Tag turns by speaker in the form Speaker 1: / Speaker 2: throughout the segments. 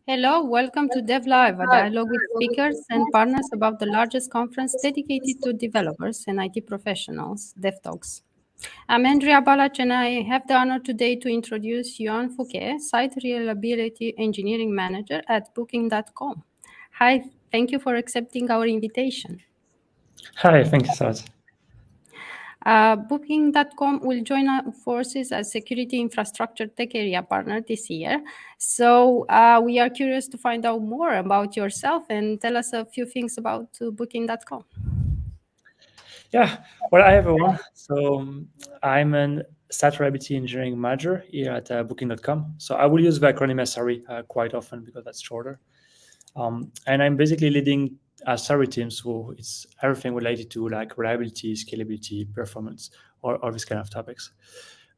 Speaker 1: Hello, welcome to DevLive, a dialogue with speakers and partners about the largest conference dedicated to developers and IT professionals, DevTalks. I'm Andrea Balach, and I have the honor today to introduce Yoann Fouquet, Site Reliability Engineering Manager at Booking.com. Hi, thank you for accepting our invitation.
Speaker 2: Hi, thank you so much.
Speaker 1: Booking.com will join our forces as security infrastructure tech area partner this year. So we are curious to find out more about yourself and tell us a few things about Booking.com.
Speaker 2: Yeah, well, hi everyone. So I'm an Site Reliability Engineering Manager here at Booking.com. So I will use the acronym SRE quite often because that's shorter. And I'm basically leading SRE teams, so it's everything related to like reliability, scalability, performance, or all these kind of topics.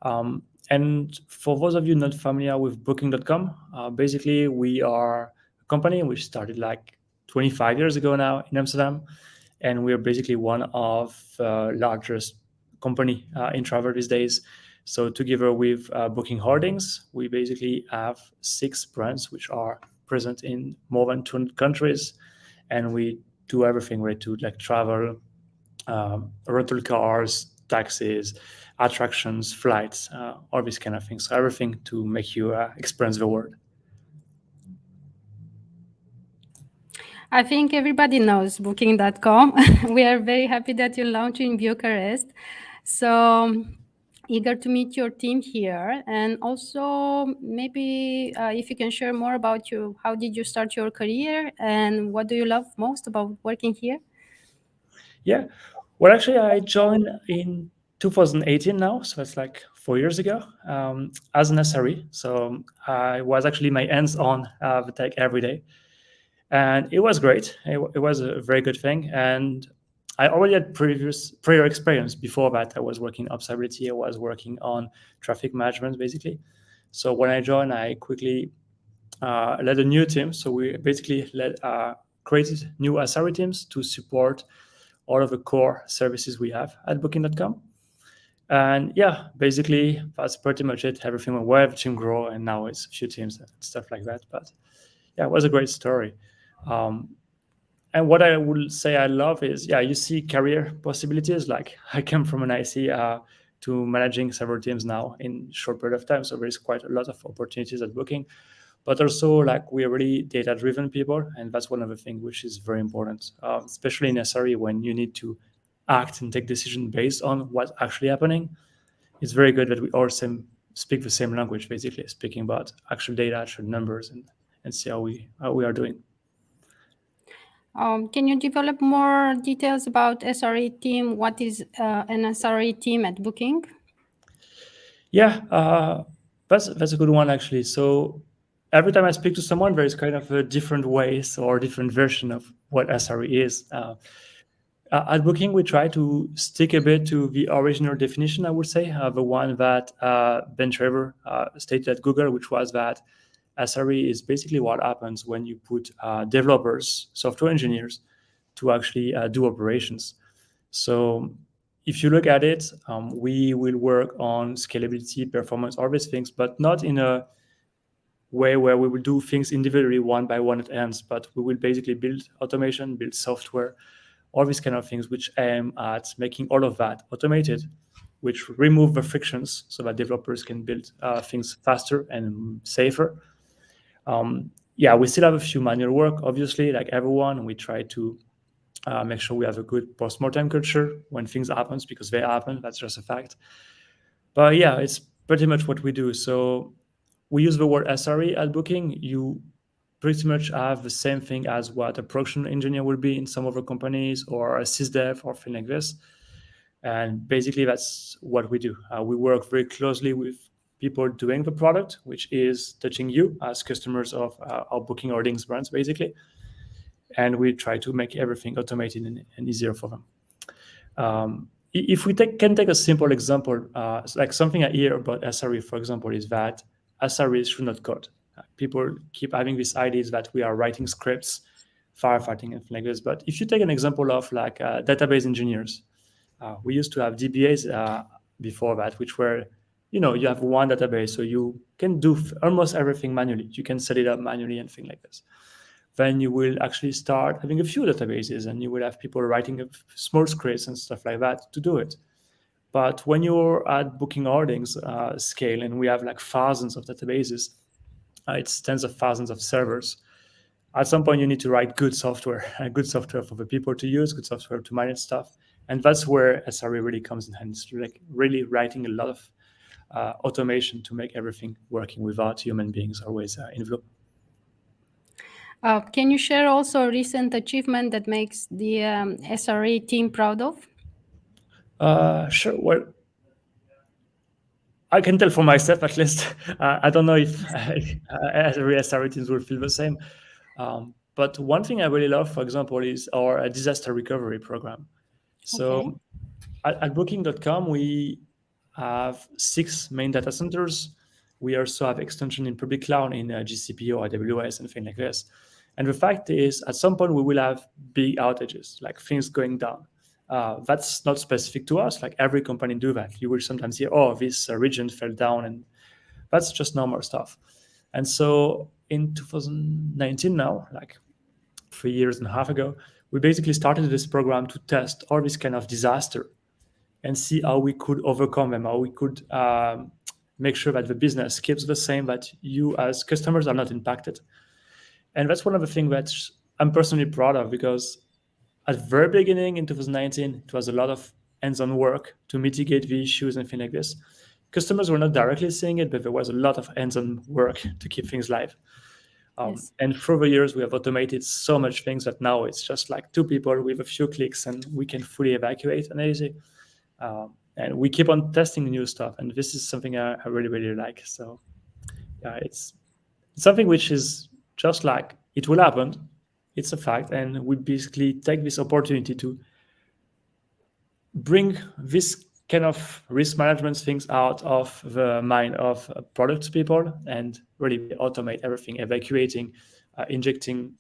Speaker 2: And for those of you not familiar with Booking.com, basically we are a company which started like 25 years ago now in Amsterdam, and we're basically one of the largest company in travel these days. So together with Booking Holdings, we basically have 6 brands which are present in more than 200 countries, and we do everything related to like travel, rental cars, taxis, attractions, flights, all these kind of things. So everything to make you experience the world.
Speaker 1: I think everybody knows Booking.com. We are very happy that you launched in Bucharest. So eager to meet your team here. And also maybe if you can share more about you, how did you start your career and what do you love most about working here?
Speaker 2: Yeah, well, actually, I joined in 2018 now, so it's like 4 years ago, as an SRE. So I was actually my hands-on the tech every day. And it was great. It was a very good thing. And I already had prior experience before that. I was working observability. I was working on traffic management, basically. So when I joined, I quickly led a new team. So we basically created new SRE teams to support all of the core services we have at Booking.com. And yeah, basically that's pretty much it. Everything went well, the team grew, and now it's a few teams and stuff like that. But yeah, it was a great story. And what I would say I love is, yeah, you see career possibilities. Like I came from an IC to managing several teams now in a short period of time. So there's quite a lot of opportunities at Booking. But also, like, we're really data-driven people, and that's one of the things which is very important, especially in SRE when you need to act and take decisions based on what's actually happening. It's very good that we all speak the same language, basically, speaking about actual data, actual numbers, and see how we are doing.
Speaker 1: Can you develop more details about SRE team? What is an SRE team at Booking?
Speaker 2: Yeah, that's a good one, actually. So every time I speak to someone, there is kind of a different ways or different version of what SRE is. At Booking, we try to stick a bit to the original definition, I would say, the one that Ben Trevor stated at Google, which was that SRE is basically what happens when you put developers, software engineers, to actually do operations. So if you look at it, we will work on scalability, performance, all these things, but not in a way where we will do things individually one by one at ends, but we will basically build automation, build software, all these kind of things which aim at making all of that automated, which remove the frictions so that developers can build things faster and safer. Yeah, we still have a few manual work, obviously, like everyone. We try to make sure we have a good post-mortem culture when things happen, because they happen, that's just a fact. But yeah, it's pretty much what we do. So we use the word SRE at Booking. You pretty much have the same thing as what a production engineer will be in some other companies, or a sysdev or thing like this. And basically, that's what we do. We work very closely with people doing the product, which is touching you as customers of our Booking Holdings brands, basically. And we try to make everything automated and easier for them. If we can take a simple example, like something I hear about SRE, for example, is that SREs should not code. People keep having these ideas that we are writing scripts, firefighting, and things like this. But if you take an example of like database engineers, we used to have DBAs before that, which were, you have one database, so you can do almost everything manually. You can set it up manually and things like this. Then you will actually start having a few databases, and you will have people writing small scripts and stuff like that to do it. But when you're at Booking Holdings scale, and we have like thousands of databases, it's tens of thousands of servers. At some point, you need to write good software for the people to use, good software to manage stuff. And that's where SRE really comes in handy. It's like really writing a lot of automation to make everything working without human beings always involved.
Speaker 1: Can you share also a recent achievement that makes the SRE team proud of?
Speaker 2: Sure. Well, I can tell for myself at least. I don't know if every SRE teams will feel the same. But one thing I really love, for example, is our disaster recovery program. So at Booking.com, we have 6 main data centers. We also have extension in public cloud in GCP or AWS and things like this. And the fact is, at some point, we will have big outages, like things going down. That's not specific to us. Like every company do that. You will sometimes hear, oh, this region fell down, and that's just normal stuff. And so in 2019 now, like 3.5 years ago, we basically started this program to test all this kind of disaster and see how we could overcome them, how we could make sure that the business keeps the same, that you as customers are not impacted. And that's one of the things that I'm personally proud of, because at the very beginning in 2019, it was a lot of hands-on work to mitigate the issues and things like this. Customers were not directly seeing it, but there was a lot of hands-on work to keep things live. Yes. And through the years, we have automated so much things that now it's just like 2 people with a few clicks, and we can fully evacuate and easy. And we keep on testing new stuff, and this is something I really, really like. So yeah, it's something which is just like, it will happen. It's a fact. And we basically take this opportunity to bring this kind of risk management things out of the mind of product people and really automate everything, evacuating, injecting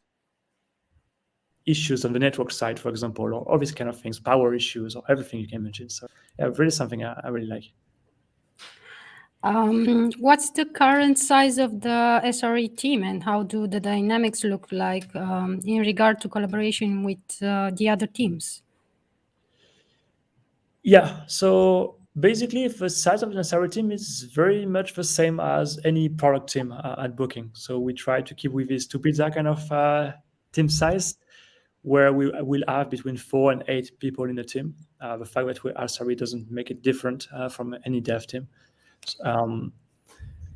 Speaker 2: issues on the network side, for example, or all these kind of things, power issues, or everything you can imagine. So yeah, really something I really like.
Speaker 1: What's the current size of the SRE team, and how do the dynamics look like in regard to collaboration with the other teams?
Speaker 2: Yeah, so basically the size of the SRE team is very much the same as any product team at Booking. So we try to keep with this 2 pizza kind of team size, where we will have between 4 and 8 people in the team. The fact that we're SRE doesn't make it different from any dev team.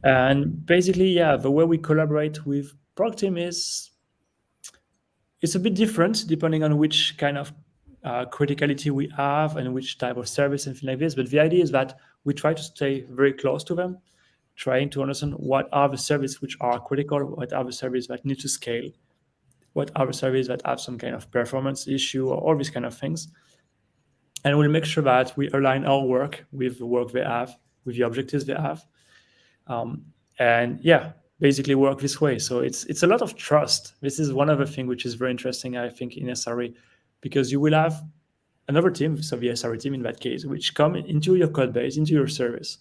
Speaker 2: And basically, yeah, the way we collaborate with product team it's a bit different depending on which kind of criticality we have and which type of service and things like this. But the idea is that we try to stay very close to them, trying to understand what are the services which are critical, what are the services that need to scale, what are the services that have some kind of performance issue, or all these kind of things. And we'll make sure that we align our work with the work they have, with the objectives they have. And yeah, basically work this way. So it's a lot of trust. This is one other thing which is very interesting, I think, in SRE, because you will have another team, so the SRE team in that case, which come into your code base, into your service,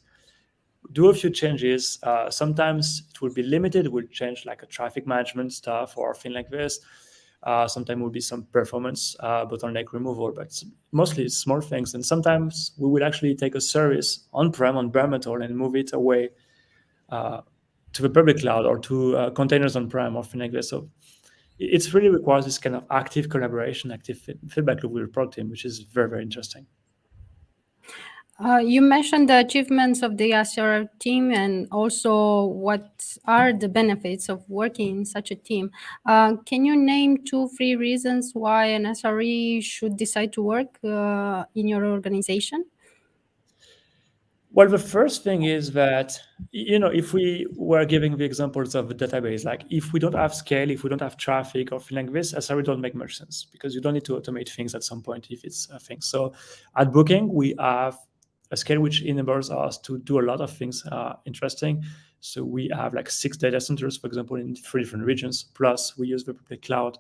Speaker 2: do a few changes. Sometimes it will be limited. We'll change like a traffic management stuff or a thing like this. Sometimes will be some performance bottleneck removal, but mostly it's small things. And sometimes we will actually take a service on-prem, on bare metal, and move it away to the public cloud or to containers on-prem or thing like this. So it really requires this kind of active collaboration, active feedback loop with the product team, which is very, very interesting.
Speaker 1: You mentioned the achievements of the SRE team and also what are the benefits of working in such a team. Can you name 2-3 reasons why an SRE should decide to work in your organization?
Speaker 2: Well, the first thing is that, if we were giving the examples of the database, like if we don't have scale, if we don't have traffic or things like this, SRE don't make much sense because you don't need to automate things at some point if it's a thing. So at Booking, we have a scale which enables us to do a lot of things interesting. So we have like 6 data centers, for example, in 3 different regions. Plus, we use the public cloud.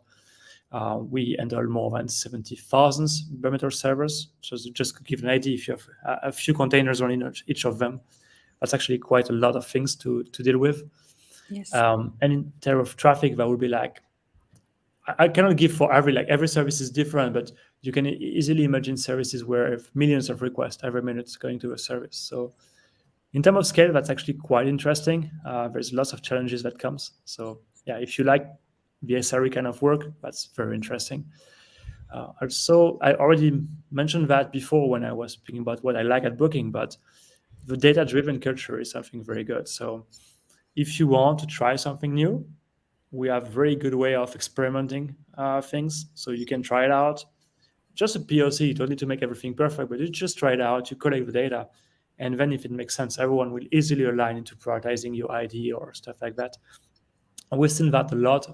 Speaker 2: We handle more than 70,000 bare metal servers. So just to give an idea, if you have a few containers on each of them, that's actually quite a lot of things to deal with.
Speaker 1: Yes.
Speaker 2: And in terms of traffic, that would be like, I cannot give for every service is different, but you can easily imagine services where millions of requests every minute going to a service. So in terms of scale, that's actually quite interesting. There's lots of challenges that comes. So yeah, if you like the SRE kind of work, that's very interesting. Also, I already mentioned that before when I was speaking about what I like at Booking, but the data-driven culture is something very good. So if you want to try something new, we have a very good way of experimenting things. So you can try it out. Just a POC, you don't need to make everything perfect, but you just try it out, you collect the data, and then if it makes sense, everyone will easily align into prioritizing your ID or stuff like that. And we've seen that a lot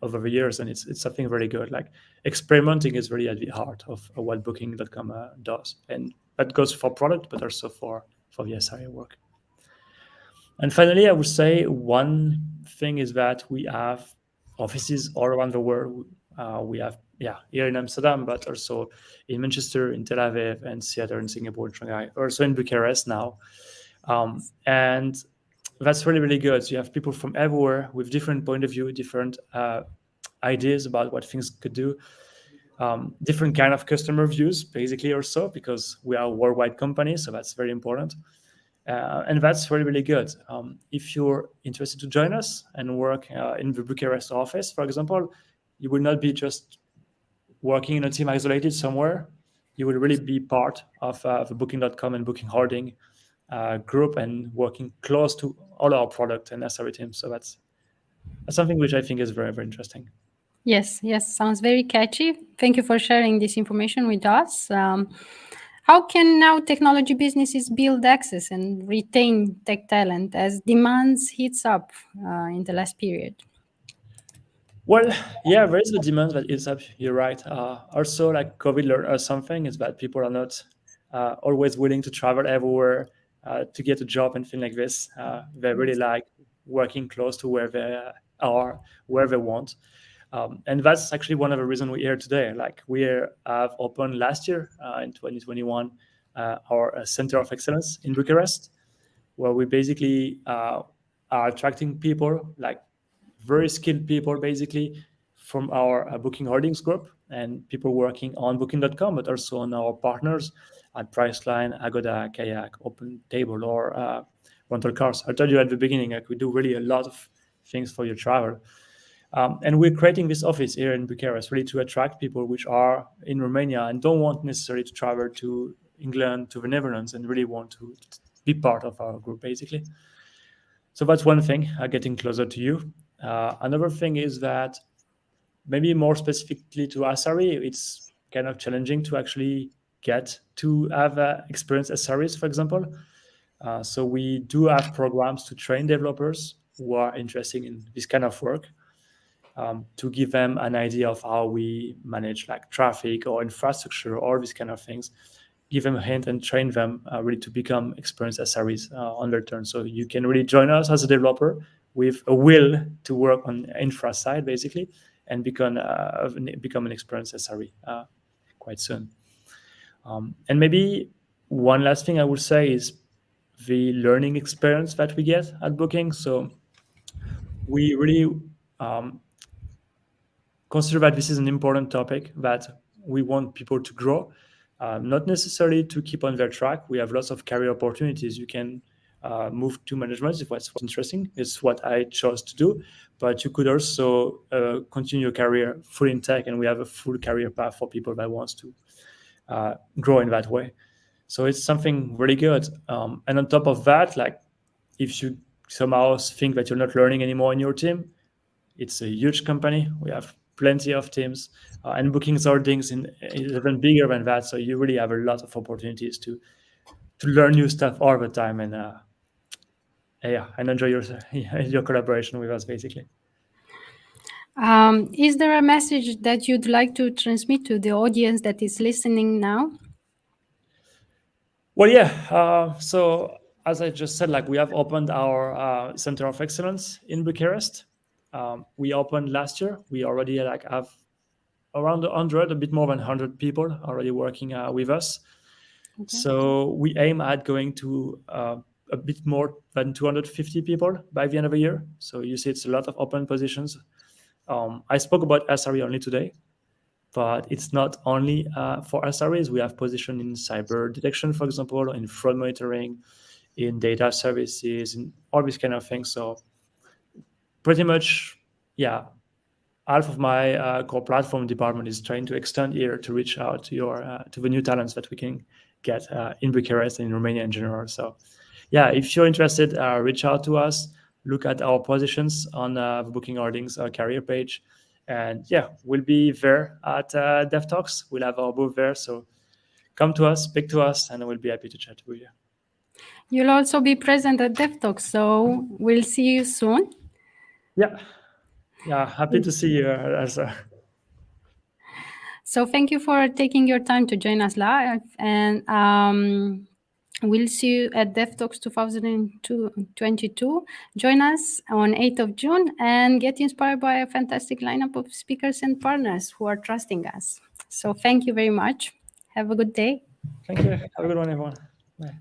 Speaker 2: over the years, and it's something very good. Like experimenting is really at the heart of what Booking.com does, and that goes for product, but also for the SRE work. And finally, I would say one thing is that we have offices all around the world. We have, here in Amsterdam, but also in Manchester, in Tel Aviv, and Seattle, in Singapore, in Shanghai, also in Bucharest now. And that's really, really good. So you have people from everywhere with different point of view, different ideas about what things could do, different kind of customer views, basically, also, because we are a worldwide company, so that's very important. And that's really, really good. If you're interested to join us and work in the Bucharest office, for example, you will not be just working in a team isolated somewhere. You will really be part of the Booking.com and Booking Holding group and working close to all our product and SRE teams. So that's something which I think is very, very interesting.
Speaker 1: Yes, sounds very catchy. Thank you for sharing this information with us. How can now technology businesses build access and retain tech talent as demands heats up in the last period?
Speaker 2: Well, yeah, there is the demand that is up. You're right. Also, like COVID learned us something is that people are not always willing to travel everywhere to get a job and things like this. They really like working close to where they are, where they want. And that's actually one of the reasons we're here today. Like we have opened last year in 2021 our Center of Excellence in Bucharest, where we basically are attracting people, like very skilled people, basically from our Booking Holdings group and people working on Booking.com, but also on our partners at Priceline, Agoda, Kayak, Open Table, or rental cars. I told you at the beginning, like we do really a lot of things for your travel. And we're creating this office here in Bucharest really to attract people which are in Romania and don't want necessarily to travel to England, to the Netherlands, and really want to be part of our group, basically. So that's one thing, getting closer to you. Another thing is that maybe more specifically to SRE, it's kind of challenging to actually get to have experienced SREs, for example. So we do have programs to train developers who are interested in this kind of work. To give them an idea of how we manage like traffic or infrastructure or these kind of things, give them a hint and train them really to become experienced SREs on their turn. So you can really join us as a developer with a will to work on infra side, basically, and become an experienced SRE quite soon. And maybe one last thing I would say is the learning experience that we get at Booking. So we really consider that this is an important topic, that we want people to grow, not necessarily to keep on their track. We have lots of career opportunities. You can move to management if what's interesting. It's what I chose to do. But you could also continue your career full in tech, and we have a full career path for people that wants to grow in that way. So it's something really good. And on top of that, like if you somehow think that you're not learning anymore in your team, it's a huge company. We have plenty of teams, and bookings are things in even bigger than that. So you really have a lot of opportunities to learn new stuff all the time, and and enjoy your collaboration with us, basically.
Speaker 1: Is there a message that you'd like to transmit to the audience that is listening now?
Speaker 2: Well, yeah. So as I just said, like we have opened our Center of Excellence in Bucharest. We opened last year. We already like have around 100, a bit more than 100 people already working with us. Okay. So we aim at going to a bit more than 250 people by the end of the year. So you see, it's a lot of open positions. I spoke about SRE only today, but it's not only for SREs. We have position in cyber detection, for example, in fraud monitoring, in data services, and all these kind of things. So pretty much, yeah, half of my core platform department is trying to extend here to reach out to to the new talents that we can get in Bucharest and in Romania in general. So yeah, if you're interested, reach out to us, look at our positions on the Booking Holdings career page. And yeah, we'll be there at DevTalks. We'll have our booth there. So come to us, speak to us, and we'll be happy to chat with you.
Speaker 1: You'll also be present at DevTalks, so we'll see you soon.
Speaker 2: Yeah. Yeah, happy to see you, Elsa.
Speaker 1: So thank you for taking your time to join us live. And we'll see you at DevTalks 2022. Join us on 8th of June and get inspired by a fantastic lineup of speakers and partners who are trusting us. So thank you very much. Have a good day.
Speaker 2: Thank you. Have a good one, everyone. Bye.